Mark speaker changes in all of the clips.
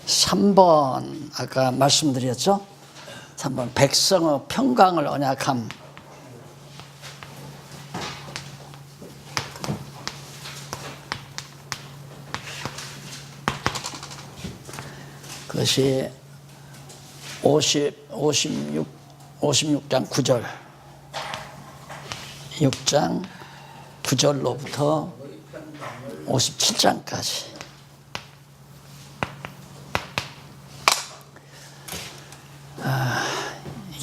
Speaker 1: 3번 아까 말씀드렸죠? 3번 백성의 평강을 언약함. 그것이 56장 9절 6장 9절로부터 57장까지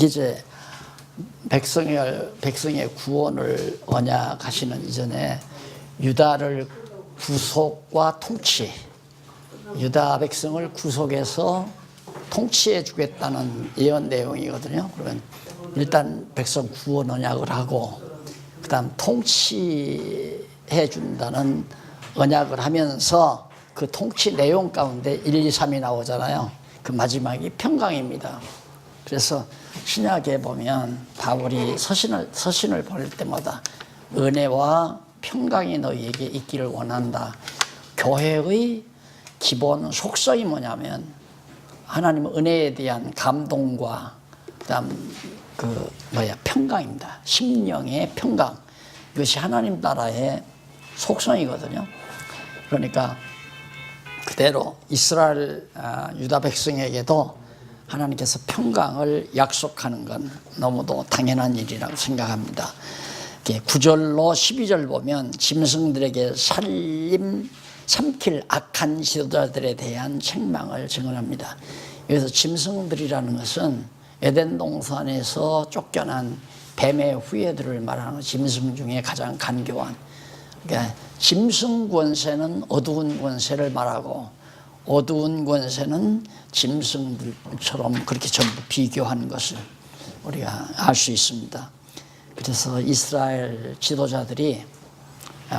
Speaker 1: 이제 백성의 구원을 언약하시는 이전에 유다를 구속과 통치, 유다 백성을 구속해서 통치해 주겠다는 예언 내용이거든요. 그러면 일단 백성 구원 언약을 하고 그 다음 통치해 준다는 언약을 하면서 그 통치 내용 가운데 1, 2, 3이 나오잖아요. 그 마지막이 평강입니다. 그래서 신약에 보면 바울이 서신을 보낼 때마다 은혜와 평강이 너희에게 있기를 원한다. 교회의 기본 속성이 뭐냐면 하나님 은혜에 대한 감동과 그다음 평강입니다. 심령의 평강. 이것이 하나님 나라의 속성이거든요. 그러니까 그대로 이스라엘 유다 백성에게도 하나님께서 평강을 약속하는 건 너무도 당연한 일이라고 생각합니다. 9절로 12절 보면 짐승들에게 삼킬 악한 지도자들에 대한 책망을 증언합니다. 여기서 짐승들이라는 것은 에덴 동산에서 쫓겨난 뱀의 후예들을 말하는 짐승 중에 가장 간교한, 그러니까 짐승 권세는 어두운 권세를 말하고 어두운 권세는 짐승들처럼 그렇게 전부 비교하는 것을 우리가 알 수 있습니다. 그래서 이스라엘 지도자들이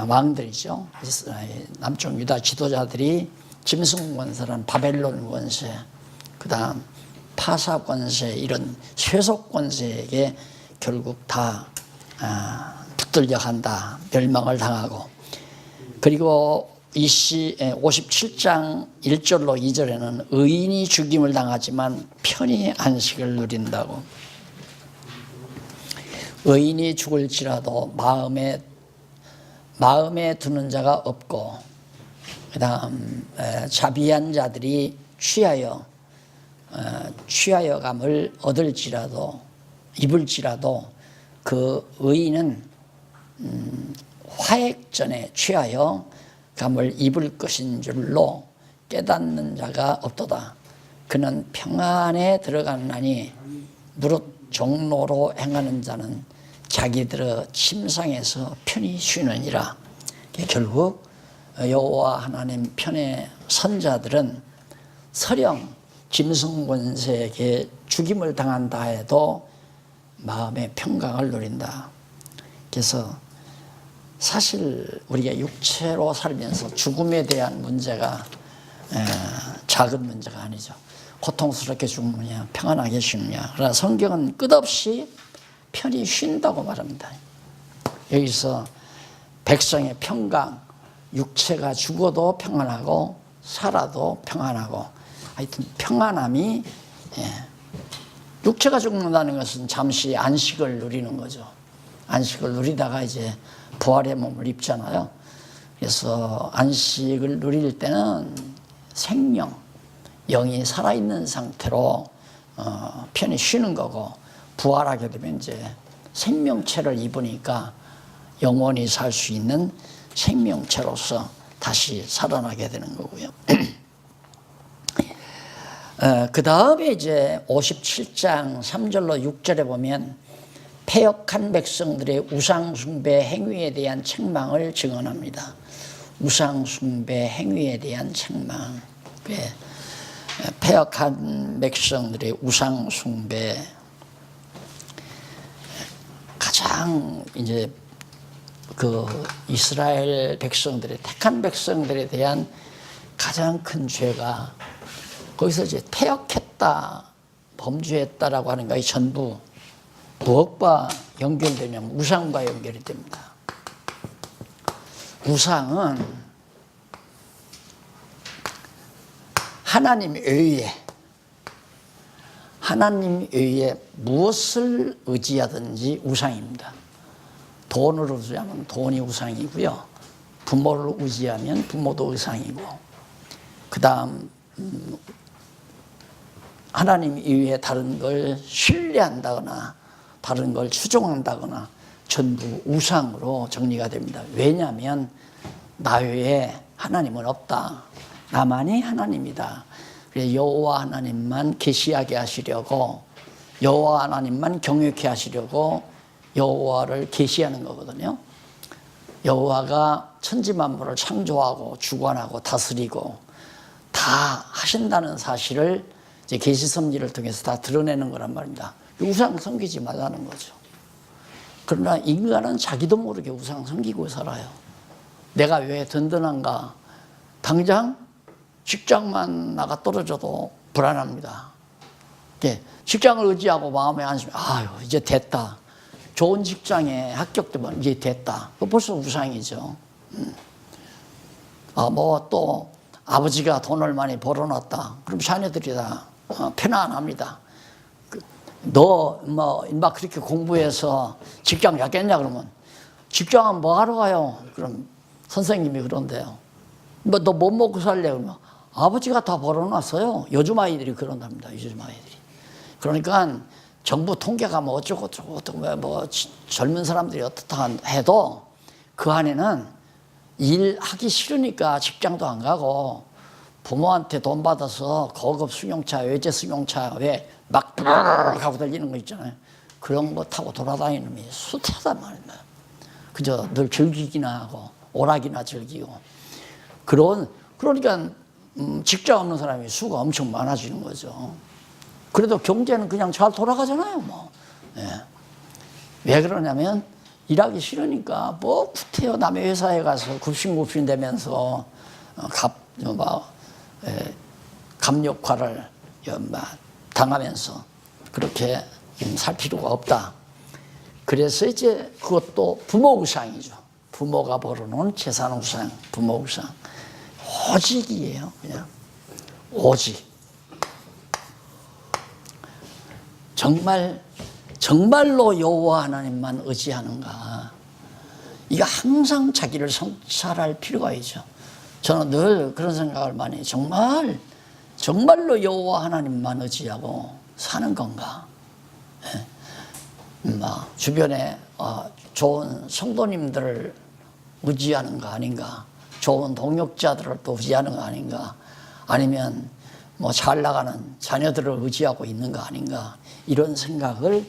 Speaker 1: 왕들이죠. 이스라엘 남쪽 유다 지도자들이 짐승 권세란 바벨론 권세, 그 다음 파사 권세, 이런 쇠속 권세에게 결국 다 붙들려 간다, 멸망을 당하고. 그리고 57장 1절로 2절에는 의인이 죽임을 당하지만 편히 안식을 누린다고. 의인이 죽을지라도 마음에 두는 자가 없고, 그 다음 자비한 자들이 취하여감을 입을지라도 그 의인은 화액전에 취하여 감을 입을 것인 줄로 깨닫는 자가 없도다. 그는 평안에 들어가나니 무릇 종로로 행하는 자는 자기들의 침상에서 편히 쉬느니라. 결국 여호와 하나님 편에 선 자들은 설령 짐승 권세에게 죽임을 당한다 해도 마음의 평강을 누린다. 그래서 사실 우리가 육체로 살면서 죽음에 대한 문제가 작은 문제가 아니죠. 고통스럽게 죽느냐 평안하게 죽느냐. 그러나 성경은 끝없이 편히 쉰다고 말합니다. 여기서 백성의 평강, 육체가 죽어도 평안하고 살아도 평안하고, 하여튼 평안함이, 육체가 죽는다는 것은 잠시 안식을 누리는 거죠. 안식을 누리다가 이제 부활의 몸을 입잖아요. 그래서 안식을 누릴 때는 생명, 영이 살아있는 상태로 편히 쉬는 거고, 부활하게 되면 이제 생명체를 입으니까 영원히 살 수 있는 생명체로서 다시 살아나게 되는 거고요. 그 다음에 이제 57장 3절로 6절에 보면 패역한 백성들의 우상숭배 행위에 대한 책망을 증언합니다. 우상숭배 행위에 대한 책망. 패역한 백성들의 우상숭배, 가장 이제 그 이스라엘 백성들의, 택한 백성들에 대한 가장 큰 죄가 거기서 이제 패역했다, 범죄했다라고 하는 것이 전부 무엇과 연결되냐면 우상과 연결이 됩니다. 우상은 하나님 외에 무엇을 의지하든지 우상입니다. 돈을 의지하면 돈이 우상이고요. 부모를 의지하면 부모도 우상이고, 그 다음 하나님 이외에 다른 걸 신뢰한다거나 다른 걸 추종한다거나 전부 우상으로 정리가 됩니다. 왜냐하면 나 외에 하나님은 없다. 나만이 하나님이다. 그래서 여호와 하나님만 계시하게 하시려고, 여호와 하나님만 경외케 하시려고 여호와를 계시하는 거거든요. 여호와가 천지만물을 창조하고 주관하고 다스리고 다 하신다는 사실을 이제 계시 섭리를 통해서 다 드러내는 거란 말입니다. 우상 섬기지 말라는 거죠. 그러나 인간은 자기도 모르게 우상 섬기고 살아요. 내가 왜 든든한가? 당장 직장만 나가 떨어져도 불안합니다. 직장을 의지하고 마음에 안심, 아유, 이제 됐다. 좋은 직장에 합격되면 이제 됐다. 벌써 우상이죠. 뭐 또 아버지가 돈을 많이 벌어놨다. 그럼 자녀들이 다 편안합니다. 너 막 그렇게 공부해서 직장 잡겠냐 그러면, 직장은 뭐 하러 가요? 그럼 선생님이 그런데요. 너 뭐 먹고 살래? 그러면 아버지가 다 벌어놨어요. 요즘 아이들이 그런답니다. 요즘 아이들이. 그러니까 정부 통계가 뭐 어쩌고 뭐 젊은 사람들이 어떻다 해도 그 안에는 일하기 싫으니까 직장도 안 가고 부모한테 돈 받아서 고급 승용차, 외제 승용차 왜 막 하고 달리는 거 있잖아요. 그런 거 타고 돌아다니는 놈이 숱하단 말입니다. 그저 늘 즐기기나 하고 오락이나 즐기고 그러니까 직장 없는 사람이 수가 엄청 많아지는 거죠. 그래도 경제는 그냥 잘 돌아가잖아요, 뭐. 예. 왜 그러냐면 일하기 싫으니까 뭐 구태여 남의 회사에 가서 굽신굽신 되면서 감력화를 당하면서 그렇게 살 필요가 없다. 그래서 이제 그것도 부모 우상이죠. 부모가 벌어놓은 재산 우상, 부모 우상. 오직이에요, 그냥. 오직. 정말로 여호와 하나님만 의지하는가? 이거 항상 자기를 성찰할 필요가 있죠. 저는 늘 그런 생각을 많이 해요. 정말로 여호와 하나님만 의지하고 사는 건가? 주변에 좋은 성도님들을 의지하는 거 아닌가? 좋은 동역자들을 또 의지하는 거 아닌가? 아니면 뭐 잘 나가는 자녀들을 의지하고 있는 거 아닌가? 이런 생각을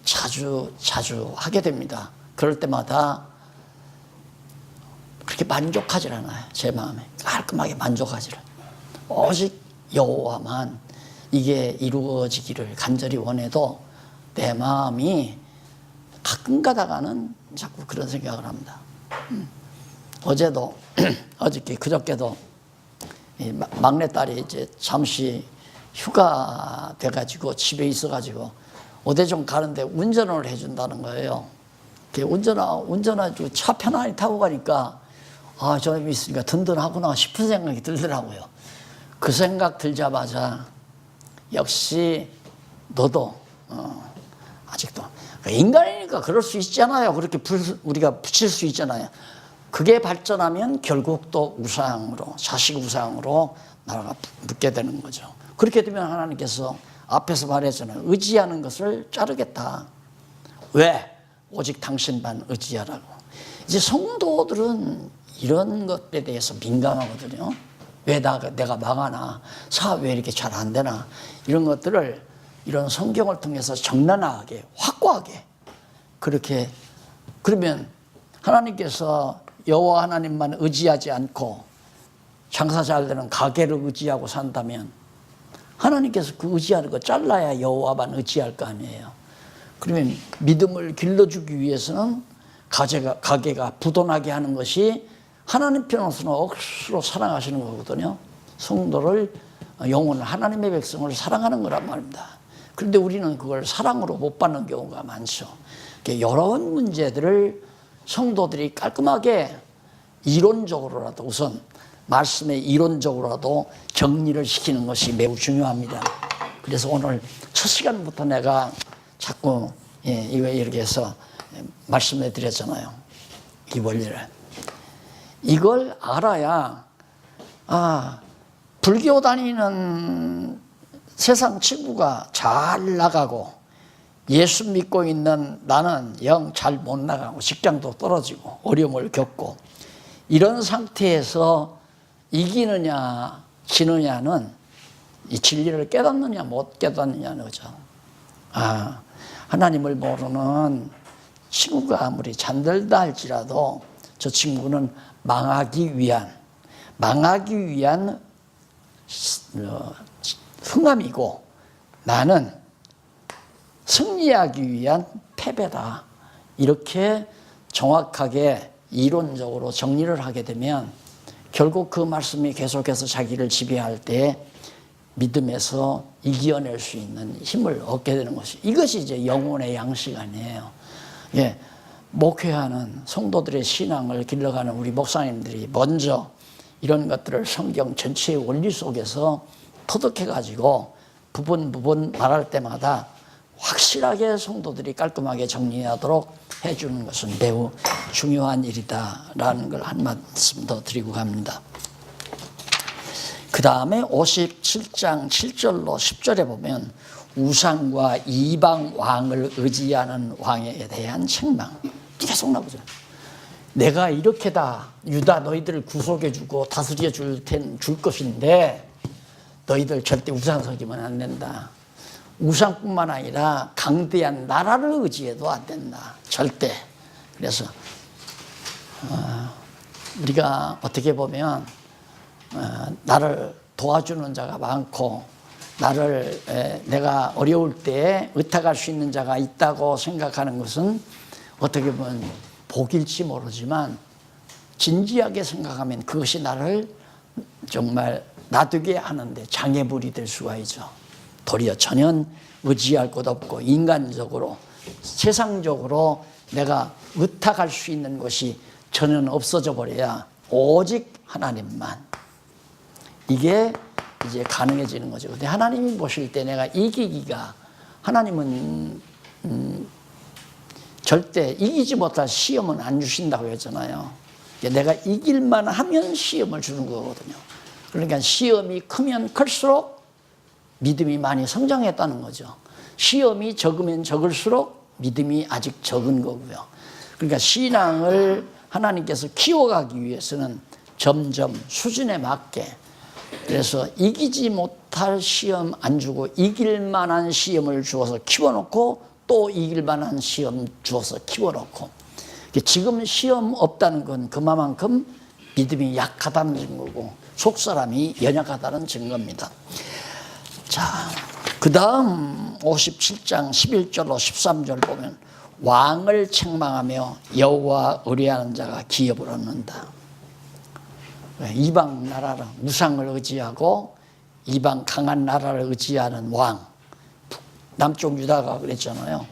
Speaker 1: 자주 하게 됩니다. 그럴 때마다 그렇게 만족하지 않아요. 제 마음에 깔끔하게 만족하지 않아요. 오직 여호와만 이게 이루어지기를 간절히 원해도 내 마음이 가끔 가다가는 자꾸 그런 생각을 합니다. 어제도 그저께도 막내딸이 이제 잠시 휴가 돼가지고 집에 있어가지고 어디 좀 가는데 운전을 해준다는 거예요. 운전하고 차 편안히 타고 가니까 저놈이 있으니까 든든하구나 싶은 생각이 들더라고요. 그 생각 들자마자 역시 너도 아직도 인간이니까 그럴 수 있잖아요. 그렇게 우리가 붙일 수 있잖아요. 그게 발전하면 결국 또 우상으로, 자식 우상으로 나라가 붙게 되는 거죠. 그렇게 되면 하나님께서 앞에서 말했잖아요. 의지하는 것을 자르겠다. 왜? 오직 당신만 의지하라고. 이제 성도들은 이런 것에 대해서 민감하거든요. 왜 내가 망하나? 사업 왜 이렇게 잘 안 되나? 이런 것들을 이런 성경을 통해서 적나라하게, 확고하게 그렇게, 그러면 하나님께서 여호와 하나님만 의지하지 않고 장사 잘 되는 가게를 의지하고 산다면 하나님께서 그 의지하는 거 잘라야 여호와만 의지할 거 아니에요. 그러면 믿음을 길러주기 위해서는 가게가 부도나게 하는 것이 하나님 편으로서는 억수로 사랑하시는 거거든요. 성도를, 영혼을, 하나님의 백성을 사랑하는 거란 말입니다. 그런데 우리는 그걸 사랑으로 못 받는 경우가 많죠. 여러 문제들을 성도들이 깔끔하게 이론적으로라도 우선 말씀의 이론적으로라도 정리를 시키는 것이 매우 중요합니다. 그래서 오늘 첫 시간부터 내가 자꾸 이거 이렇게 해서 말씀해 드렸잖아요. 이 원리를. 이걸 알아야 불교 다니는 세상 친구가 잘 나가고 예수 믿고 있는 나는 영 잘 못 나가고 직장도 떨어지고 어려움을 겪고 이런 상태에서 이기느냐 지느냐는 이 진리를 깨닫느냐 못 깨닫느냐는 거죠. 하나님을 모르는 친구가 아무리 잠들다 할지라도 저 친구는 망하기 위한 흥함이고 나는 승리하기 위한 패배다. 이렇게 정확하게 이론적으로 정리를 하게 되면 결국 그 말씀이 계속해서 자기를 지배할 때 믿음에서 이겨낼 수 있는 힘을 얻게 되는 것이, 이것이 이제 영혼의 양식 아니에요. 목회하는 성도들의 신앙을 길러가는 우리 목사님들이 먼저 이런 것들을 성경 전체의 원리 속에서 터득해가지고 부분 말할 때마다 확실하게 성도들이 깔끔하게 정리하도록 해주는 것은 매우 중요한 일이다라는 걸 한 말씀 더 드리고 갑니다. 그 다음에 57장 7절로 10절에 보면 우상과 이방 왕을 의지하는 왕에 대한 책망 계속 나오죠. 내가 이렇게다 유다 너희들을 구속해주고 다스려 줄 것인데 너희들 절대 우상 섬기면 안 된다. 우상뿐만 아니라 강대한 나라를 의지해도 안 된다. 절대. 그래서 우리가 어떻게 보면 나를 도와주는 자가 많고 내가 어려울 때 의탁할 수 있는 자가 있다고 생각하는 것은 어떻게 보면 복일지 모르지만 진지하게 생각하면 그것이 나를 정말 놔두게 하는데 장애물이 될 수가 있죠. 도리어 전혀 의지할 것 없고 인간적으로 세상적으로 내가 의탁할 수 있는 것이 전혀 없어져 버려야 오직 하나님만, 이게 이제 가능해지는 거죠. 근데 하나님이 보실 때 내가 이기기가, 하나님은 절대 이기지 못할 시험은 안 주신다고 했잖아요. 내가 이길만 하면 시험을 주는 거거든요. 그러니까 시험이 크면 클수록 믿음이 많이 성장했다는 거죠. 시험이 적으면 적을수록 믿음이 아직 적은 거고요. 그러니까 신앙을 하나님께서 키워가기 위해서는 점점 수준에 맞게, 그래서 이기지 못할 시험 안 주고 이길 만한 시험을 주어서 키워놓고 또 이길 만한 시험 주어서 키워놓고, 지금 시험 없다는 건 그만큼 믿음이 약하다는 증거고 속사람이 연약하다는 증거입니다. 자, 그 다음 57장 11절로 13절 보면 왕을 책망하며 여호와 의뢰하는 자가 기업을 얻는다. 이방 나라를 우상을 의지하고 이방 강한 나라를 의지하는 왕, 남쪽 유다가 그랬잖아요.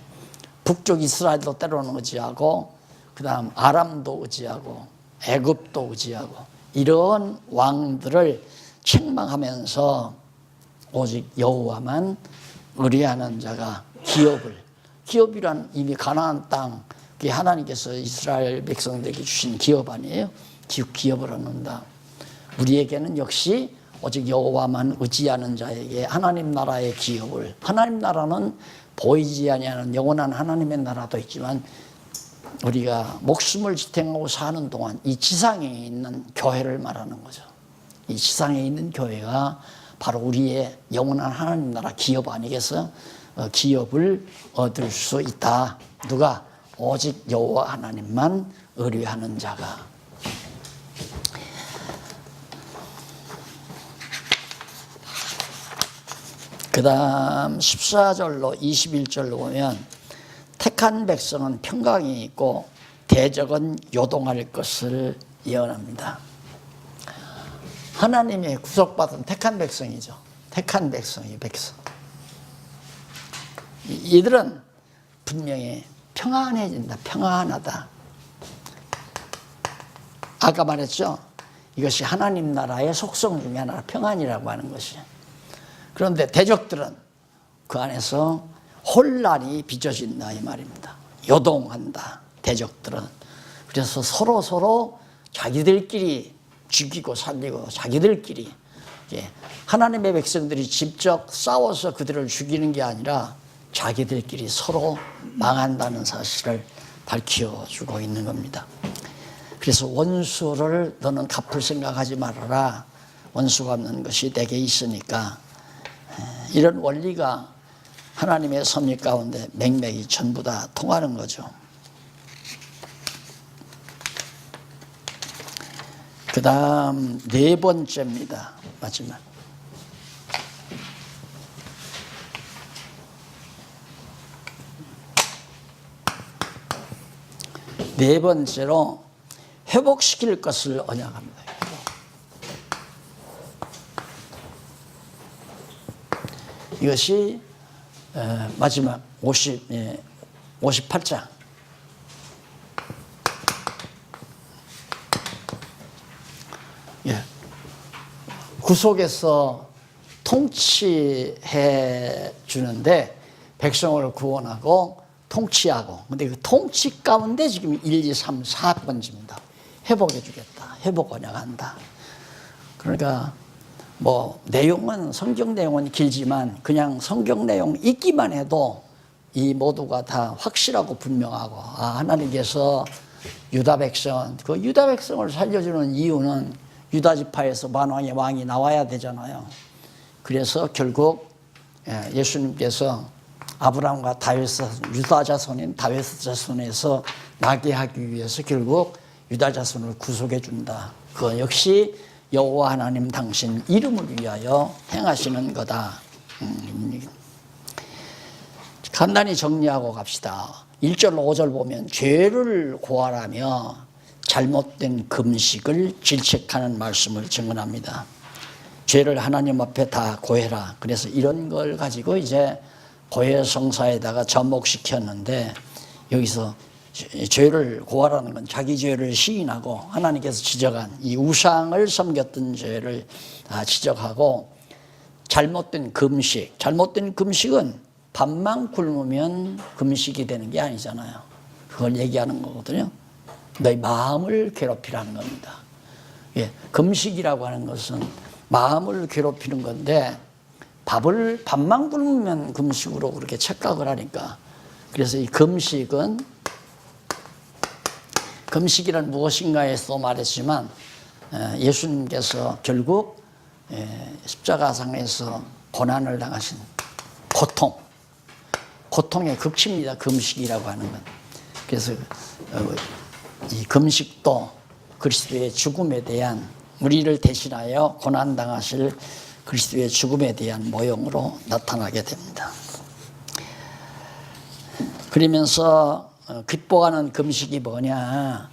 Speaker 1: 북쪽 이스라엘도 때로는 의지하고 그 다음 아람도 의지하고 애굽도 의지하고 이런 왕들을 책망하면서 오직 여호와만 의뢰하는 자가 기업이란 이미 가나안 땅, 그게 하나님께서 이스라엘 백성들에게 주신 기업 아니에요? 기업을 얻는다. 우리에게는 역시 오직 여호와만 의지하는 자에게 하나님 나라의 기업을, 하나님 나라는 보이지 아니하는 영원한 하나님의 나라도 있지만 우리가 목숨을 지탱하고 사는 동안 이 지상에 있는 교회를 말하는 거죠. 이 지상에 있는 교회가 바로 우리의 영원한 하나님 나라 기업 아니겠어요? 기업을 얻을 수 있다. 누가? 오직 여호와 하나님만 의뢰하는 자가. 그 다음 14절로 21절로 보면 택한 백성은 평강이 있고 대적은 요동할 것을 예언합니다. 하나님의 구속받은 택한 백성이죠. 택한 백성이 백성. 이들은 분명히 평안해진다. 평안하다. 아까 말했죠. 이것이 하나님 나라의 속성 중에 하나 평안이라고 하는 것이. 그런데 대적들은 그 안에서 혼란이 빚어진다 이 말입니다. 요동한다 대적들은. 그래서 서로 자기들끼리 죽이고 살리고 자기들끼리, 하나님의 백성들이 직접 싸워서 그들을 죽이는 게 아니라 자기들끼리 서로 망한다는 사실을 밝혀주고 있는 겁니다. 그래서 원수를 너는 갚을 생각하지 말아라. 원수 갚는 것이 내게 있으니까. 이런 원리가 하나님의 섭리 가운데 맥락이 전부 다 통하는 거죠. 그 다음 네 번째입니다. 마지막. 네 번째로 회복시킬 것을 언약합니다. 이것이 마지막 58장. 구속에서 통치해 주는데 백성을 구원하고 통치하고, 근데 그 통치 가운데 지금 1, 2, 3, 4번째입니다. 회복해 주겠다. 회복 언약한다. 그러니까 뭐 내용은, 성경 내용은 길지만 그냥 성경 내용 읽기만 해도 이 모두가 다 확실하고 분명하고, 하나님께서 유다 백성, 그 유다 백성을 살려주는 이유는 유다 지파에서 만왕의 왕이 나와야 되잖아요. 그래서 결국 예수님께서 아브라함과 다윗, 유다 자손인 다윗 자손에서 나게 하기 위해서 결국 유다 자손을 구속해 준다. 그건 역시 여호와 하나님 당신 이름을 위하여 행하시는 거다. 간단히 정리하고 갑시다. 1절 5절 보면 죄를 고하라며 잘못된 금식을 질책하는 말씀을 증언합니다. 죄를 하나님 앞에 다 고해라. 그래서 이런 걸 가지고 이제 고해성사에다가 접목시켰는데, 여기서 죄를 고하라는 건 자기 죄를 시인하고 하나님께서 지적한 이 우상을 섬겼던 죄를 다 지적하고, 잘못된 금식, 잘못된 금식은 밥만 굶으면 금식이 되는 게 아니잖아요. 그걸 얘기하는 거거든요. 너희 마음을 괴롭히라는 겁니다. 금식이라고 하는 것은 마음을 괴롭히는 건데, 밥만 굶으면 금식으로 그렇게 착각을 하니까. 그래서 이 금식이란 무엇인가에서 말했지만, 예수님께서 결국 십자가상에서 고난을 당하신 고통의 극치입니다. 금식이라고 하는 건. 그래서 이 금식도 그리스도의 죽음에 대한, 우리를 대신하여 고난당하실 그리스도의 죽음에 대한 모형으로 나타나게 됩니다. 그러면서 기뻐하는 금식이 뭐냐?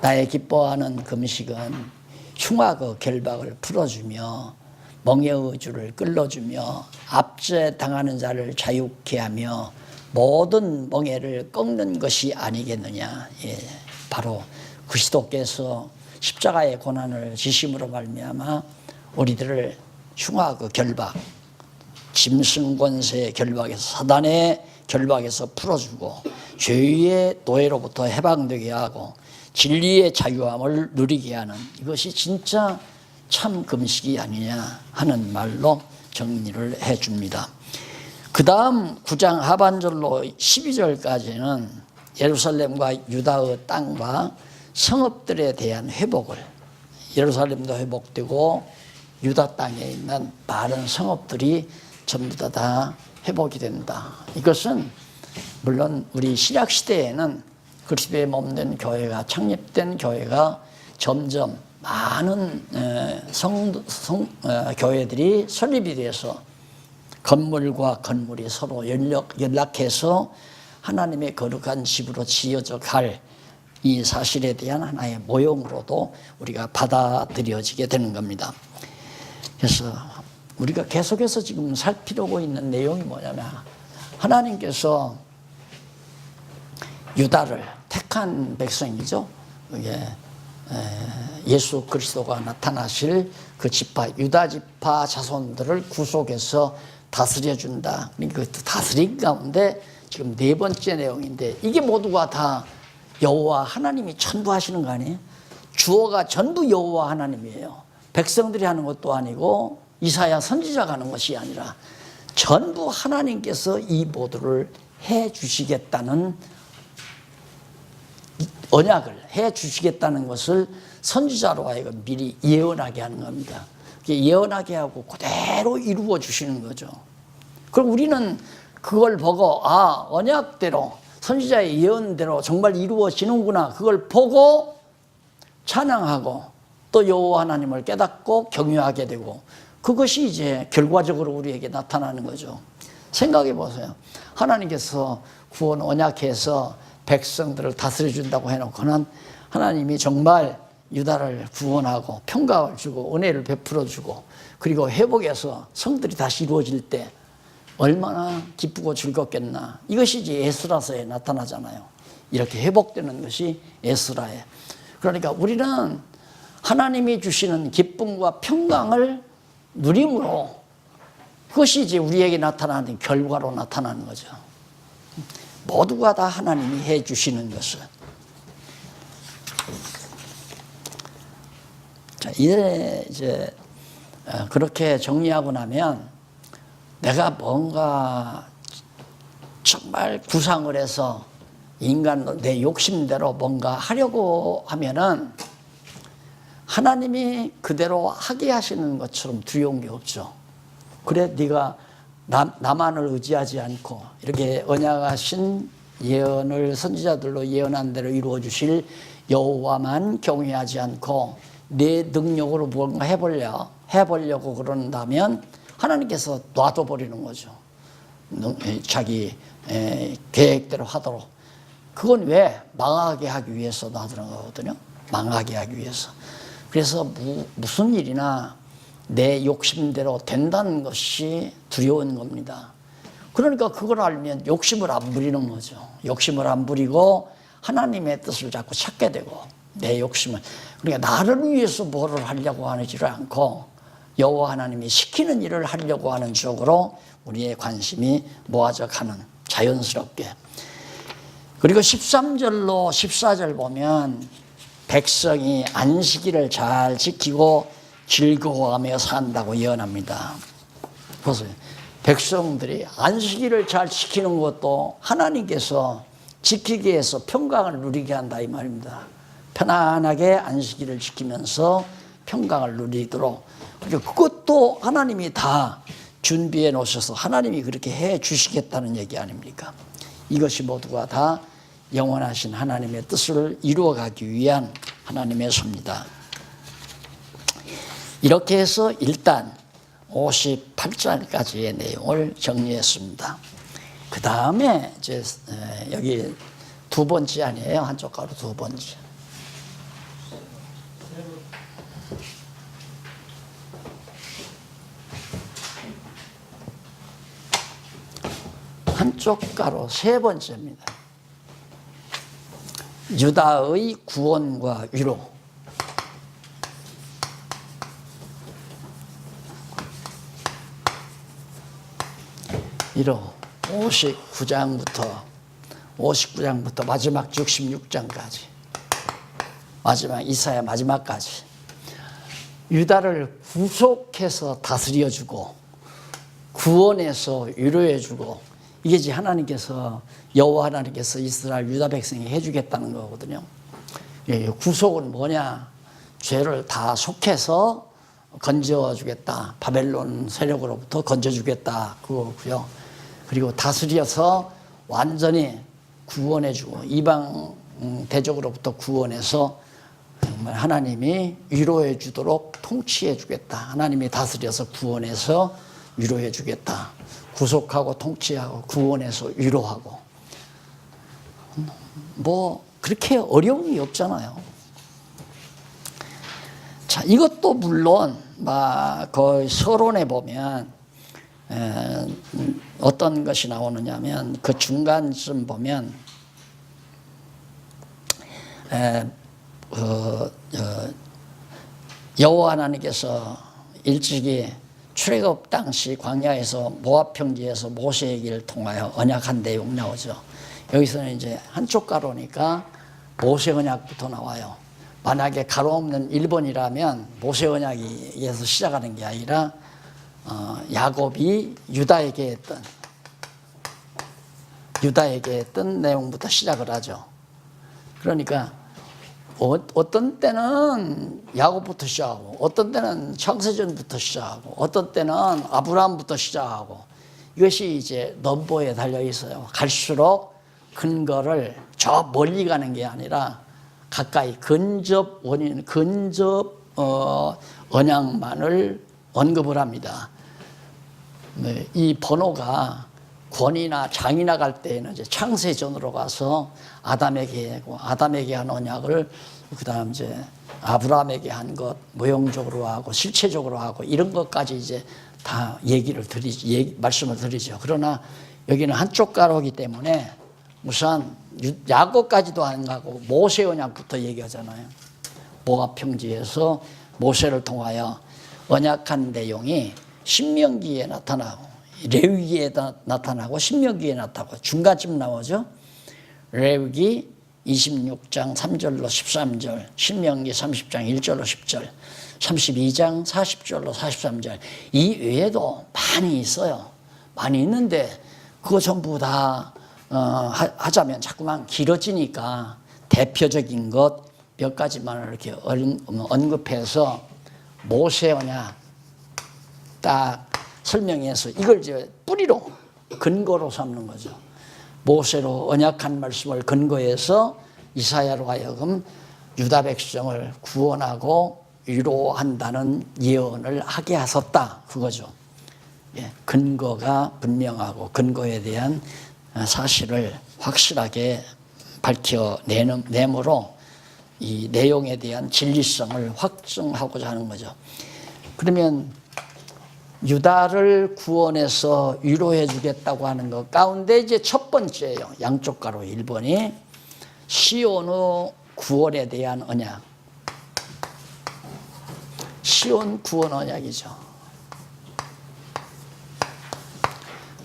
Speaker 1: 나의 기뻐하는 금식은 흉악의 결박을 풀어주며 멍에의 줄을 끌어주며 압제당하는 자를 자유케 하며 모든 멍에를 꺾는 것이 아니겠느냐. 바로 그리스도께서 십자가의 고난을 지심으로 말미암아 우리들을 흉악의 결박, 짐승 권세의 결박에서, 사단의 결박에서 풀어주고 죄의 노예로부터 해방되게 하고 진리의 자유함을 누리게 하는, 이것이 진짜 참 금식이 아니냐 하는 말로 정리를 해줍니다. 그 다음 9장 하반절로 12절까지는 예루살렘과 유다의 땅과 성읍들에 대한 회복을, 예루살렘도 회복되고 유다 땅에 있는 많은 성읍들이 전부 다 회복이 된다. 이것은 물론 우리 신약 시대에는 그리스도의 몸된 교회가, 창립된 교회가 점점 많은 교회들이 설립이 돼서 건물과 건물이 서로 연락해서 하나님의 거룩한 집으로 지어져 갈 이 사실에 대한 하나의 모형으로도 우리가 받아들여지게 되는 겁니다. 그래서 우리가 계속해서 지금 살피려고 있는 내용이 뭐냐면, 하나님께서 유다를 택한 백성이죠. 이게 예수 그리스도가 나타나실 그 지파, 유다 지파 자손들을 구속해서 다스려준다. 그러니까 그 다스린 가운데 지금 네 번째 내용인데, 이게 모두가 다 여호와 하나님이 전부하시는 거 아니에요? 주어가 전부 여호와 하나님이에요. 백성들이 하는 것도 아니고 이사야 선지자가 하는 것이 아니라 전부 하나님께서 이 모두를 해 주시겠다는 언약을 해 주시겠다는 것을 선지자로 하여금 미리 예언하게 하는 겁니다. 예언하게 하고 그대로 이루어 주시는 거죠. 그럼 우리는 그걸 보고 언약대로 선지자의 예언대로 정말 이루어지는구나, 그걸 보고 찬양하고 또 여호와 하나님을 깨닫고 경유하게 되고, 그것이 이제 결과적으로 우리에게 나타나는 거죠. 생각해 보세요. 하나님께서 구원 언약해서 백성들을 다스려 준다고 해놓고는 하나님이 정말 유다를 구원하고 평강을 주고 은혜를 베풀어 주고 그리고 회복해서 성들이 다시 이루어질 때 얼마나 기쁘고 즐겁겠나. 이것이 이제 에스라서에 나타나잖아요. 이렇게 회복되는 것이 에스라에. 그러니까 우리는 하나님이 주시는 기쁨과 평강을 누림으로, 그것이 이제 우리에게 나타나는 결과로 나타나는 거죠. 모두가 다 하나님이 해 주시는 것을. 자, 이제 그렇게 정리하고 나면 내가 뭔가 정말 구상을 해서 인간 내 욕심대로 뭔가 하려고 하면은 하나님이 그대로 하게 하시는 것처럼 두려운 게 없죠. 그래 네가 나만을 의지하지 않고 이렇게 언약하신 예언을 선지자들로 예언한 대로 이루어 주실 여호와만 경외하지 않고 내 능력으로 뭔가 해보려고 그런다면 하나님께서 놔둬버리는 거죠. 자기 계획대로 하도록. 그건 왜? 망하게 하기 위해서 놔두는 거거든요. 망하게 하기 위해서. 그래서 무슨 일이나 내 욕심대로 된다는 것이 두려운 겁니다. 그러니까 그걸 알면 욕심을 안 부리는 거죠. 욕심을 안 부리고 하나님의 뜻을 자꾸 찾게 되고, 내 욕심을, 그러니까 나를 위해서 뭐를 하려고 하지를 않고 여호와 하나님이 시키는 일을 하려고 하는 쪽으로 우리의 관심이 모아져 가는, 자연스럽게. 그리고 13절로 14절 보면 백성이 안식일을 잘 지키고 즐거워하며 산다고 예언합니다. 보세요. 백성들이 안식일을 잘 지키는 것도 하나님께서 지키게 해서 평강을 누리게 한다 이 말입니다. 편안하게 안식일을 지키면서 평강을 누리도록. 그것도 하나님이 다 준비해 놓으셔서 하나님이 그렇게 해 주시겠다는 얘기 아닙니까? 이것이 모두가 다 영원하신 하나님의 뜻을 이루어가기 위한 하나님의 섭니다. 이렇게 해서 일단 58장까지의 내용을 정리했습니다. 그 다음에 이제 여기 두 번째 아니에요? 한쪽 가로 두 번째. 한쪽 가로 세 번째입니다. 유다의 구원과 위로. 위로 59장부터 마지막 66장까지, 마지막 이사야 마지막까지 유다를 구속해서 다스려주고 구원해서 위로해주고, 이게 이제 하나님께서, 여호와 하나님께서 이스라엘 유다 백성이 해주겠다는 거거든요. 구속은 뭐냐? 죄를 다 속해서 건져주겠다. 바벨론 세력으로부터 건져주겠다. 그거고요. 그리고 다스려서 완전히 구원해주고 이방 대적으로부터 구원해서 정말 하나님이 위로해 주도록 통치해 주겠다. 하나님이 다스려서 구원해서 위로해 주겠다. 구속하고 통치하고 구원해서 위로하고. 뭐 그렇게 어려움이 없잖아요. 자, 이것도 물론 거의 서론에 보면 어떤 것이 나오느냐면 그 중간쯤 보면 여호와 하나님께서 일찍이 출애굽 당시 광야에서 모압 평지에서 모세에게를 통하여 언약한 내용 나오죠. 여기서는 이제 한쪽 가로니까 모세 언약부터 나와요. 만약에 가로 없는 일본이라면 모세 언약에서 시작하는 게 아니라 야곱이 유다에게 했던 내용부터 시작을 하죠. 그러니까 어떤 때는 야곱부터 시작하고 어떤 때는 창세전부터 시작하고 어떤 때는 아브라함부터 시작하고 이것이 이제 넘버에 달려 있어요. 갈수록 근거를 저 멀리 가는 게 아니라 가까이 근접 언약만을 언급을 합니다. 이 번호가 권이나 장이나 갈 때에는 이제 창세전으로 가서 아담에게 한 언약을 그다음 이제 아브라함에게 한 것 모형적으로 하고 실체적으로 하고 이런 것까지 이제 다 말씀을 드리죠. 그러나 여기는 한쪽 가로이기 때문에 우선 야곱까지도 안 가고 모세 언약부터 얘기하잖아요. 모압 평지에서 모세를 통하여 언약한 내용이 신명기에 나타나고 레위기에 나타나고 신명기에 나타나고 중간쯤 나오죠. 레위기 26장 3절로 13절, 신명기 30장 1절로 10절, 32장 40절로 43절. 이 외에도 많이 있어요. 많이 있는데 그거 전부 다 하자면 자꾸만 길어지니까 대표적인 것 몇 가지만 이렇게 언급해서 모세 언약 딱 설명해서 이걸 이제 뿌리로 근거로 삼는 거죠. 모세로 언약한 말씀을 근거해서 이사야로 하여금 유다 백성을 구원하고 위로한다는 예언을 하게 하셨다 그거죠. 예, 근거가 분명하고 근거에 대한 사실을 확실하게 밝혀내므로 이 내용에 대한 진리성을 확증하고자 하는 거죠. 그러면 유다를 구원해서 위로해 주겠다고 하는 것 가운데 이제 첫 번째예요. 양쪽 가로 1번이 시온의 구원에 대한 언약. 시온 구원 언약이죠.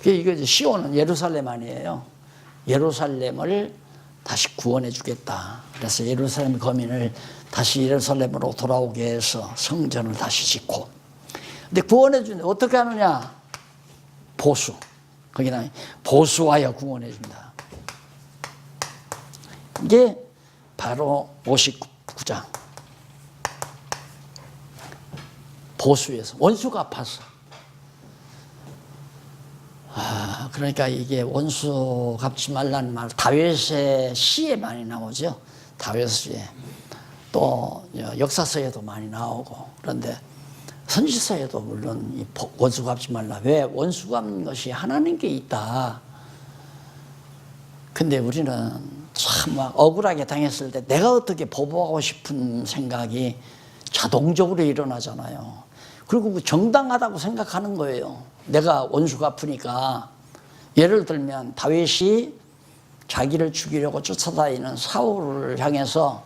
Speaker 1: 이거 시온은 예루살렘 아니에요. 예루살렘을 다시 구원해 주겠다. 그래서 예루살렘 거민을 다시 예루살렘으로 돌아오게 해서 성전을 다시 짓고. 근데 구원해 주는데 어떻게 하느냐? 보수. 거기는 보수하여 구원해 준다. 이게 바로 59장. 보수에서 원수가 아파서. 그러니까 이게 원수 갚지 말라는 말 다윗의 시에 많이 나오죠. 다윗의 시에. 또 역사서에도 많이 나오고. 그런데 선지서에도 물론 이 원수 갚지 말라. 왜? 원수 갚는 것이 하나님께 있다. 근데 우리는 참 막 억울하게 당했을 때 내가 어떻게 보복하고 싶은 생각이 자동적으로 일어나잖아요. 그리고 정당하다고 생각하는 거예요. 내가 원수 갚으니까. 예를 들면 다윗이 자기를 죽이려고 쫓아다니는 사울을 향해서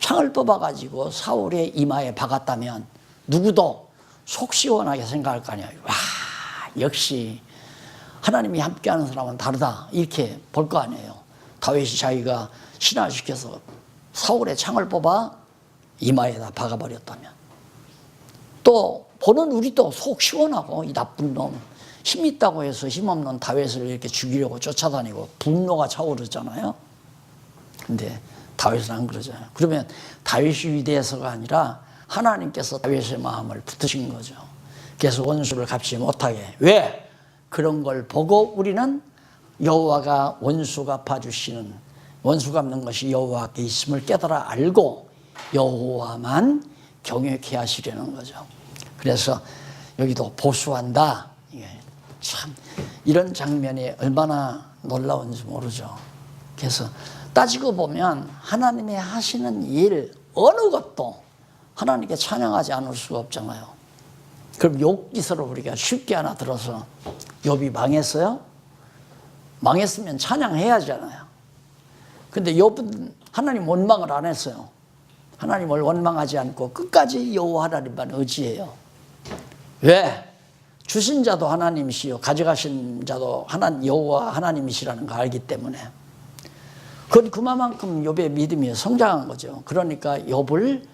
Speaker 1: 창을 뽑아가지고 사울의 이마에 박았다면 누구도 속 시원하게 생각할 거 아니에요. 와, 역시 하나님이 함께하는 사람은 다르다 이렇게 볼 거 아니에요. 다윗이 자기가 신화시켜서 사울의 창을 뽑아 이마에다 박아버렸다면 또 보는 우리도 속 시원하고 이 나쁜 놈 힘 있다고 해서 힘없는 다윗을 이렇게 죽이려고 쫓아다니고 분노가 차오르잖아요. 근데 다윗은 안 그러잖아요. 그러면 다윗이 위대해서가 아니라 하나님께서 다윗의 마음을 붙드신 거죠. 그래서 원수를 갚지 못하게. 왜? 그런 걸 보고 우리는 여호와가 원수 갚아주시는 원수 갚는 것이 여호와께 있음을 깨달아 알고 여호와만 경외케 하시려는 거죠. 그래서 여기도 보수한다. 이게 참 이런 장면이 얼마나 놀라운지 모르죠. 그래서 따지고 보면 하나님의 하시는 일 어느 것도 하나님께 찬양하지 않을 수가 없잖아요. 그럼 욥 기서를 우리가 쉽게 하나 들어서 욥이 망했어요? 망했으면 찬양해야 하잖아요. 근데 욥은 하나님 원망을 안 했어요. 하나님을 원망하지 않고 끝까지 여호와 하나님만 의지해요. 왜? 주신 자도 하나님이시요 가져가신 자도 여호와 하나님이시라는 거 알기 때문에. 그건 그만큼 욥의 믿음이 성장한 거죠. 그러니까 욥을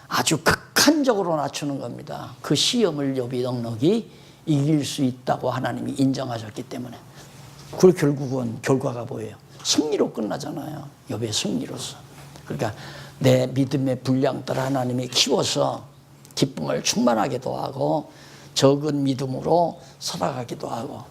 Speaker 1: 아주 극한적으로 낮추는 겁니다. 그 시험을 욥이 넉넉히 이길 수 있다고 하나님이 인정하셨기 때문에. 그 결국은 결과가 뭐예요? 승리로 끝나잖아요. 욥의 승리로서. 그러니까 내 믿음의 분량 따라 하나님이 키워서 기쁨을 충만하기도 하고 적은 믿음으로 살아가기도 하고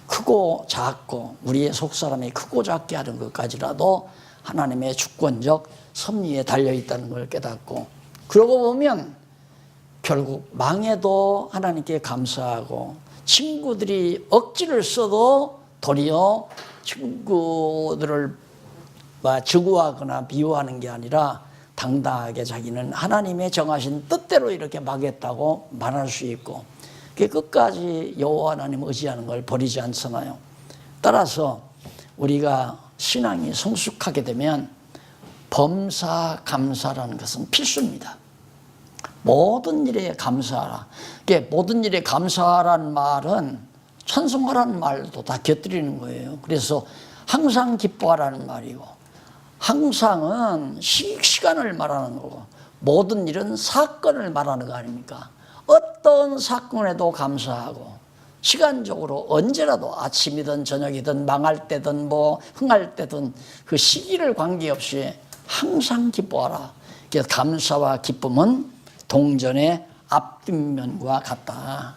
Speaker 1: 크고 작고 우리의 속사람이 크고 작게 하는 것까지라도 하나님의 주권적 섭리에 달려있다는 걸 깨닫고 그러고 보면 결국 망해도 하나님께 감사하고 친구들이 억지를 써도 도리어 친구들을 증오하거나 미워하는 게 아니라 당당하게 자기는 하나님의 정하신 뜻대로 이렇게 막겠다고 말할 수 있고 끝까지 여호와 하나님 의지하는 걸 버리지 않잖아요. 따라서 우리가 신앙이 성숙하게 되면 범사 감사라는 것은 필수입니다. 모든 일에 감사하라. 모든 일에 감사하라는 말은 찬송하라는 말도 다 곁들이는 거예요. 그래서 항상 기뻐하라는 말이고 항상은 시간을 말하는 거고 모든 일은 사건을 말하는 거 아닙니까? 어떤 사건에도 감사하고 시간적으로 언제라도 아침이든 저녁이든 망할 때든 흥할 때든 그 시기를 관계없이 항상 기뻐하라. 그래서 감사와 기쁨은 동전의 앞뒷면과 같다.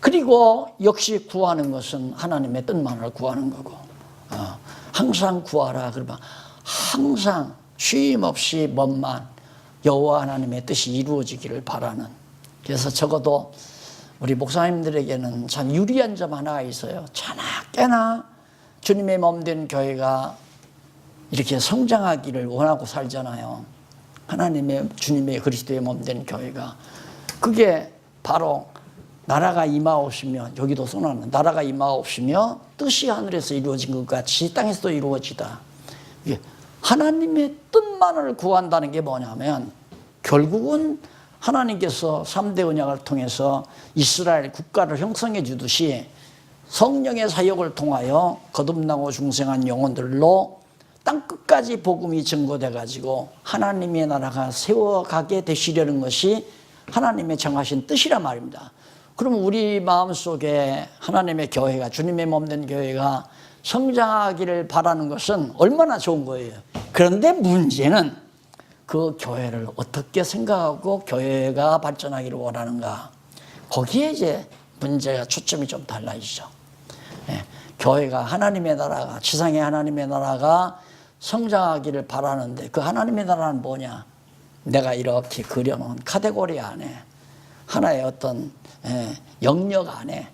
Speaker 1: 그리고 역시 구하는 것은 하나님의 뜻만을 구하는 거고 항상 구하라. 그러면 항상 쉼 없이 뭔만 여호와 하나님의 뜻이 이루어지기를 바라는. 그래서 적어도 우리 목사님들에게는 참 유리한 점 하나가 있어요. 자나 깨나 주님의 몸된 교회가 이렇게 성장하기를 원하고 살잖아요. 하나님의 주님의 그리스도의 몸된 교회가. 그게 바로 나라가 임하옵시며 여기도 써놨는 나라가 임하옵시며 뜻이 하늘에서 이루어진 것 같이 땅에서도 이루어지다. 하나님의 뜻만을 구한다는 게 뭐냐면 결국은 하나님께서 3대 언약을 통해서 이스라엘 국가를 형성해 주듯이 성령의 사역을 통하여 거듭나고 중생한 영혼들로 땅끝까지 복음이 증거돼 가지고 하나님의 나라가 세워가게 되시려는 것이 하나님의 정하신 뜻이란 말입니다. 그럼 우리 마음속에 하나님의 교회가 주님의 몸된 교회가 성장하기를 바라는 것은 얼마나 좋은 거예요. 그런데 문제는 그 교회를 어떻게 생각하고 교회가 발전하기를 원하는가. 거기에 이제 문제가 초점이 좀 달라지죠. 교회가 하나님의 나라가 지상의 하나님의 나라가 성장하기를 바라는데 그 하나님의 나라는 뭐냐. 내가 이렇게 그려놓은 카테고리 안에 하나의 어떤 영역 안에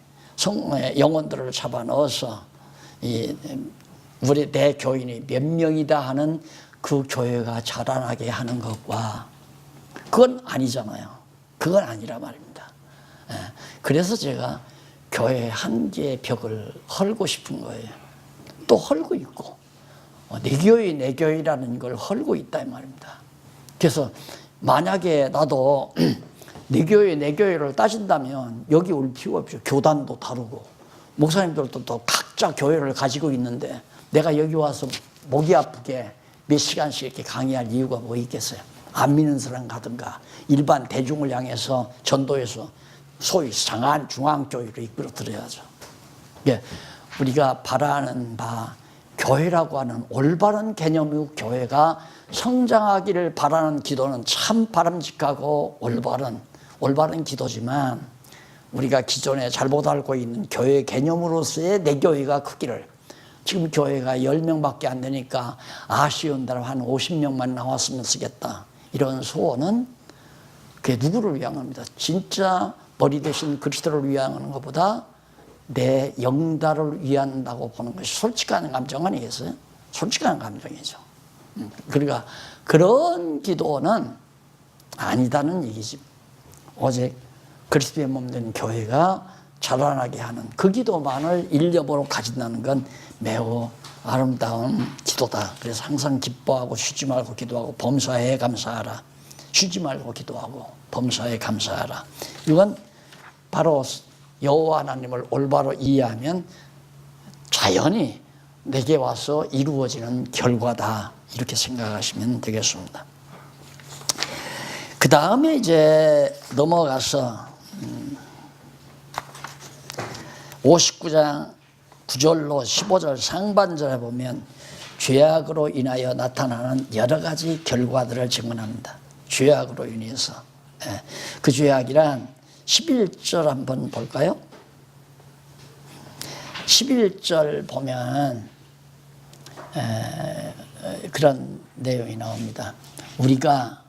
Speaker 1: 영혼들을 잡아넣어서 우리 내 교인이 몇 명이다 하는 그 교회가 자라나게 하는 것과 그건 아니잖아요. 그건 아니라 말입니다. 그래서 제가 교회 한 개의 벽을 헐고 싶은 거예요. 또 헐고 있고 내 교회 내 교회라는 걸 헐고 있다 이 말입니다. 그래서 만약에 나도 내 교회 내 교회를 따진다면 여기 올 필요가 없죠. 교단도 다르고 목사님들도 또 각자 교회를 가지고 있는데 내가 여기 와서 목이 아프게 몇 시간씩 이렇게 강의할 이유가 뭐 있겠어요. 안 믿는 사람 가든가 일반 대중을 향해서 전도해서 소위 상한 중앙교회로 이끌어 들어야죠. 우리가 바라는 바 교회라고 하는 올바른 개념의 교회가 성장하기를 바라는 기도는 참 바람직하고 올바른 기도지만 우리가 기존에 잘못 알고 있는 교회 개념으로서의 내 교회가 크기를 지금 교회가 10명밖에 안 되니까 아쉬운 대로 한 50명만 나왔으면 쓰겠다. 이런 소원은 그게 누구를 위한 겁니다. 진짜 머리 대신 그리스도를 위한 것보다 내 영달을 위한다고 보는 것이 솔직한 감정 아니겠어요? 솔직한 감정이죠. 그러니까 그런 기도는 아니다는 얘기지. 오직 그리스도의 몸된 교회가 자라나게 하는 그 기도만을 일념으로 가진다는 건 매우 아름다운 기도다. 그래서 항상 기뻐하고 쉬지 말고 기도하고 범사에 감사하라. 주지 말고 기도하고 범사에 감사하라. 이건 바로 여호와 하나님을 올바로 이해하면 자연히 내게 와서 이루어지는 결과다, 이렇게 생각하시면 되겠습니다. 그 다음에 이제 넘어가서 59장 9절로 15절 상반절에 보면 죄악으로 인하여 나타나는 여러 가지 결과들을 증언합니다. 죄악으로 인해서. 그 죄악이란 11절 한번 볼까요? 11절 보면 그런 내용이 나옵니다. 우리가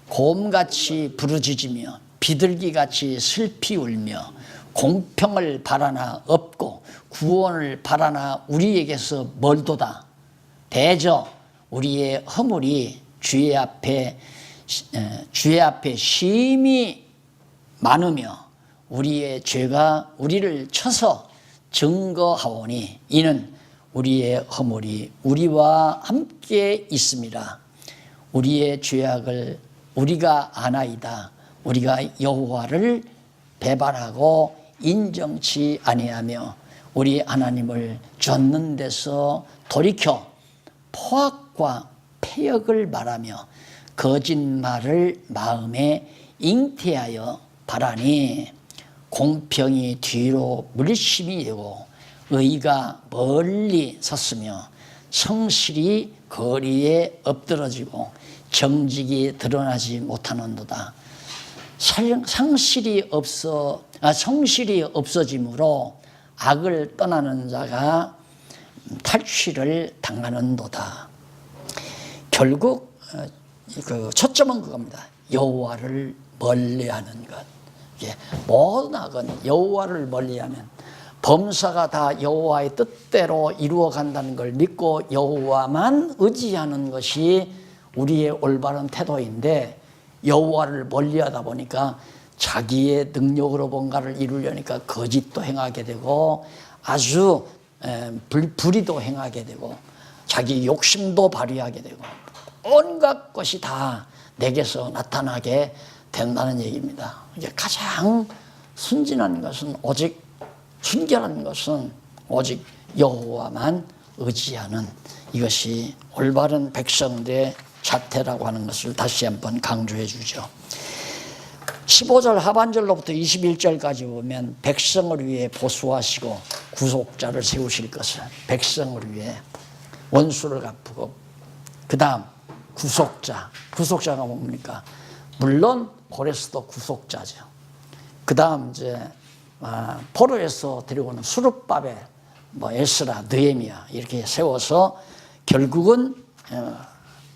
Speaker 1: 곰같이 부르짖으며 비둘기같이 슬피 울며 공평을 바라나 없고 구원을 바라나 우리에게서 멀도다. 대저 우리의 허물이 주의 앞에 심히 많으며 우리의 죄가 우리를 쳐서 증거하오니 이는 우리의 허물이 우리와 함께 있음이라. 우리의 죄악을 우리가 아나이다. 우리가 여호와를 배반하고 인정치 아니하며 우리 하나님을 좇는 데서 돌이켜 포악과 패역을 말하며 거짓말을 마음에 잉태하여 바라니 공평이 뒤로 물심이 되고 의가 멀리 섰으며 성실이 거리에 엎드러지고 정직이 드러나지 못하는도다. 성실이 없어짐으로 악을 떠나는 자가 탈취를 당하는도다. 결국 그 초점은 그겁니다. 여호와를 멀리하는 것. 모든 악은 여호와를 멀리하면 범사가 다 여호와의 뜻대로 이루어간다는 걸 믿고 여호와만 의지하는 것이 우리의 올바른 태도인데, 여호와를 멀리하다 보니까 자기의 능력으로 뭔가를 이루려니까 거짓도 행하게 되고 아주 불의도 행하게 되고 자기 욕심도 발휘하게 되고 온갖 것이 다 내게서 나타나게 된다는 얘기입니다. 이게 가장 순결한 것은 오직 여호와만 의지하는 이것이 올바른 백성들의 자태라고 하는 것을 다시 한번 강조해 주죠. 15절 하반절로부터 21절까지 보면 백성을 위해 보수하시고 구속자를 세우실 것을, 백성을 위해 원수를 갚고, 그 다음 구속자가 뭡니까? 물론 고레스도 구속자죠. 그 다음 이제 포로에서 데려오는 수르바벨, 에스라, 느헤미야 이렇게 세워서 결국은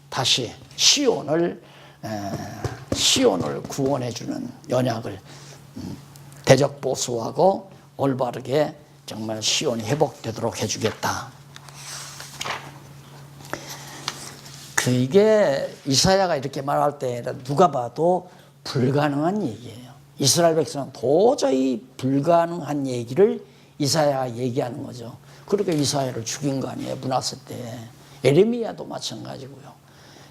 Speaker 1: 다시 시온을 구원해주는 언약을 대적보수하고 올바르게 정말 시온이 회복되도록 해주겠다. 이게 이사야가 이렇게 말할 때 누가 봐도 불가능한 얘기예요. 이스라엘 백성은 도저히 불가능한 얘기를 이사야가 얘기하는 거죠. 그러니까 이사야를 죽인 거 아니에요, 므낫세 때. 에레미야도 마찬가지고요.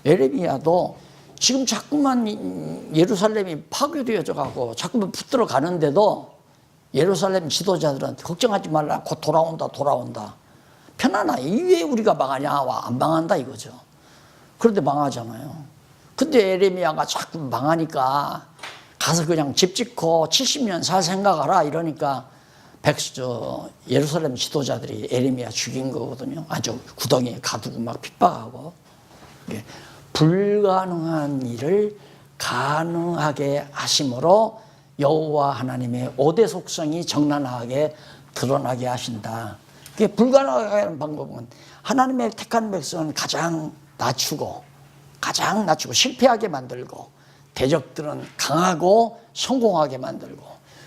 Speaker 1: 에레미야도 지금 자꾸만 예루살렘이 파괴되어져 가고 자꾸만 붙들어 가는데도 예루살렘 지도자들은 걱정하지 말라, 곧 돌아온다. 편안하. 왜 우리가 망하냐? 안 망한다 이거죠. 그런데 망하잖아요. 근데 에레미야가 자꾸 망하니까 가서 그냥 집 짓고 70년 살 생각하라 이러니까 예루살렘 지도자들이 에레미야 죽인 거거든요. 아주 구덩이에 가두고 막 핍박하고. 불가능한 일을 가능하게 하심으로 여호와 하나님의 5대 속성이 적나라하게 드러나게 하신다. 그게 불가능하게 하는 방법은 하나님의 택한 백성은 가장 낮추고 실패하게 만들고 대적들은 강하고 성공하게 만들고,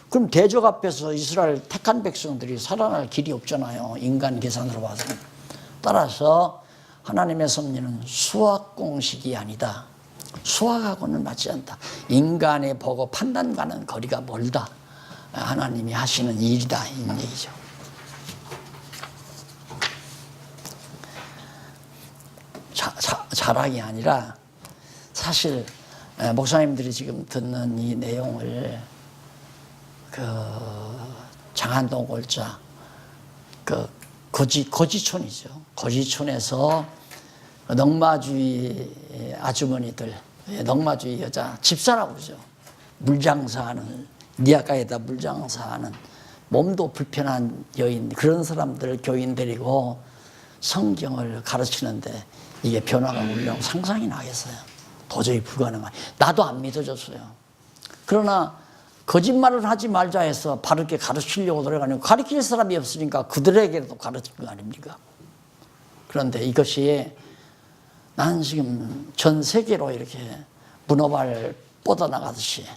Speaker 1: 그럼 대적 앞에서 이스라엘 택한 백성들이 살아날 길이 없잖아요. 인간 계산으로 봐서는. 따라서 하나님의 섭리는 수학 공식이 아니다. 수학하고는 맞지 않다. 인간의 보고 판단과는 거리가 멀다. 하나님이 하시는 일이다 이 얘기죠. 타락이 아니라 사실 목사님들이 지금 듣는 이 내용을 그 장안동 골자 그 거지촌이죠. 거지촌에서 넝마주의 아주머니들, 넝마주의 여자 집사라고 그러죠. 물장사하는, 니아가에다 물장사하는 몸도 불편한 여인, 그런 사람들 교인 데리고 성경을 가르치는데 이게 변화가 물론 상상이 나겠어요. 도저히 불가능한. 나도 안 믿어졌어요. 그러나 거짓말을 하지 말자 해서 바르게 가르치려고 노력하는, 가르칠 사람이 없으니까 그들에게도 가르칠 거 아닙니까? 그런데 이것이 나는 지금 전 세계로 이렇게 문어발 뻗어나가듯이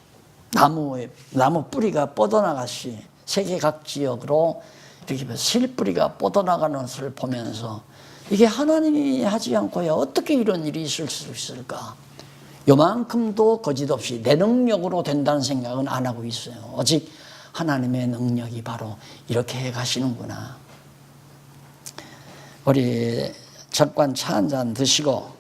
Speaker 1: 나무 뿌리가 뻗어나가듯이 세계 각 지역으로 이렇게 실뿌리가 뻗어나가는 것을 보면서 이게 하나님이 하지 않고야 어떻게 이런 일이 있을 수 있을까? 요만큼도 거짓 없이 내 능력으로 된다는 생각은 안 하고 있어요. 오직 하나님의 능력이 바로 이렇게 해 가시는구나. 우리 잠깐 차 한 잔 드시고